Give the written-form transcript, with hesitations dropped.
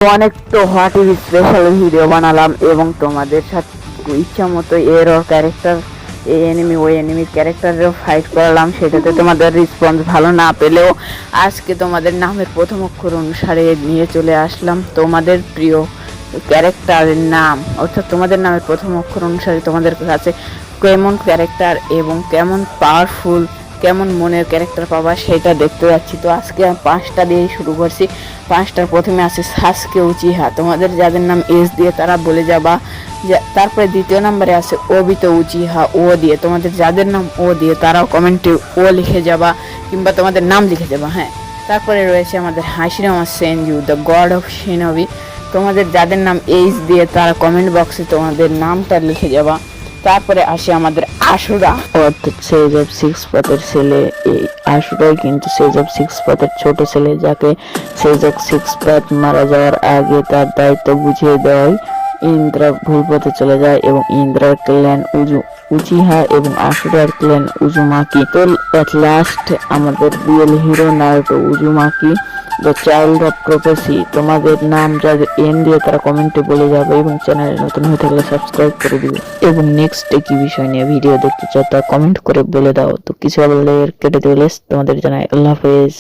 অনেক তো what is special video বানালাম এবং তোমাদের সাথে ইচ্ছা মতো এর ক্যারেক্টার এই এনিমি ওই এনিমির ক্যারেক্টারেও ফাইট করলাম। সেটাতে তোমাদের রেসপন্স ভালো না পেলেও আজকে তোমাদের নামের প্রথম অক্ষর অনুসারে নিয়ে চলে আসলাম তোমাদের প্রিয় ক্যারেক্টারের নাম, অর্থাৎ তোমাদের নামের প্রথম অক্ষর অনুসারে তোমাদের কাছে কেমন ক্যারেক্টার এবং কেমন পাওয়ারফুল কেমন মনের ক্যারেক্টার পাবা সেটা দেখতে যাচ্ছি। তো আজকে 5টা দিয়ে শুরু করছি। 5টার প্রথমে আছে সাসকে উচিহা, তোমাদের যাদের নাম এস দিয়ে তারা বলে যাবা। তারপরে দ্বিতীয় নম্বরে আছে ওবিতো উচিহা, ও দিয়ে তোমাদের যাদের নাম ও দিয়ে তারাও কমেন্টে ও লিখে যাবা কিংবা তোমাদের নাম লিখে যাবা। হ্যাঁ, তারপরে রয়েছে আমাদের Hashirama Senju, the god of shinobi, তোমাদের যাদের নাম এইচ দিয়ে তারা কমেন্ট বক্সে তোমাদের নামটা লিখে যাবা। তারপরে আসে আমাদের আশুরা, অর্থাৎ সেজ অফ সিক্স পাথের ছেলে। এই আশুরাই কিন্তু সেজ অফ সিক্স পাথের ছোট ছেলে, যাকে সেজ অফ সিক্স পাথ মারা যাওয়ার আগে তার দায়িত্ব বুঝিয়ে দেওয়ায় ইন্দ্রা ভুল পথে চলে যায় এবং ইন্দ্রার ক্ল্যান উচিহা এবং আশুরার ক্ল্যান উজুমাকি। তো এট লাস্ট আমাদের real hero Naruto Uzumaki, the child of প্রফেসি। তোমাদের নাম যাদের এন দিয়ে তারা কমেন্টে বলে যাবে এবং চ্যানেলে নতুন হয়ে থাকলে সাবস্ক্রাইব করে দিবে এবং নেক্সট কি বিষয় নিয়ে ভিডিও দেখতে চাও তা কমেন্ট করে বলে দাও। তো কিছু বললে কেটে দিলে তোমাদের জানাই আল্লাহ হাফেজ।